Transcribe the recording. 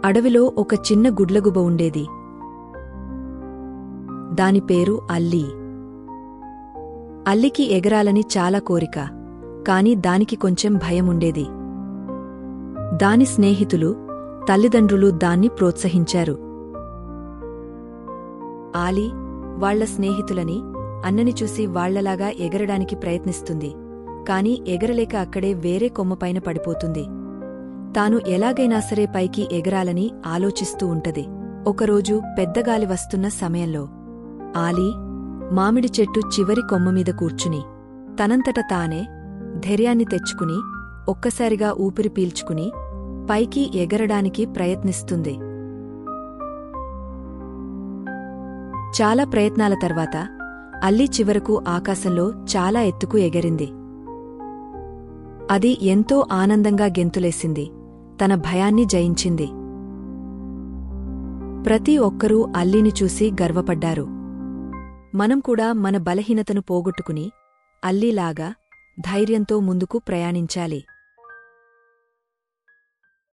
అడవిలో ఒక చిన్న గుడ్లగుబ ఉండేది. దాని పేరు అల్లీ. అల్లికి ఎగరాలని చాలా కోరిక, కాని దానికి కొంచెం భయముండేది. దాని స్నేహితులు, తల్లిదండ్రులు దాన్ని ప్రోత్సహించారు. ఆలీ వాళ్ల స్నేహితులని, అన్నని చూసి వాళ్లలాగా ఎగరడానికి ప్రయత్నిస్తుంది. కాని ఎగరలేక అక్కడే వేరే కొమ్మపైన పడిపోతుంది. తాను ఎలాగైనా సరే పైకి ఎగరాలని ఆలోచిస్తూ ఉంటది. ఒకరోజు పెద్దగాలి వస్తున్న సమయంలో ఆలీ మామిడి చెట్టు చివరి కొమ్మమీద కూర్చుని తనంతట తానే ధైర్యాన్ని తెచ్చుకుని ఒక్కసారిగా ఊపిరి పీల్చుకుని పైకి ఎగరడానికి ప్రయత్నిస్తుంది. చాలా ప్రయత్నాల తర్వాత అల్లీ చివరకు ఆకాశంలో చాలా ఎత్తుకు ఎగిరింది. అది ఎంతో ఆనందంగా గెంతులేసింది. తన భయాన్ని జయించింది. ప్రతి ఒక్కరూ అల్లీని చూసి గర్వపడ్డారు. మనం కూడా మన బలహీనతను పోగొట్టుకుని అల్లీలాగా ధైర్యంతో ముందుకు ప్రయాణించాలి.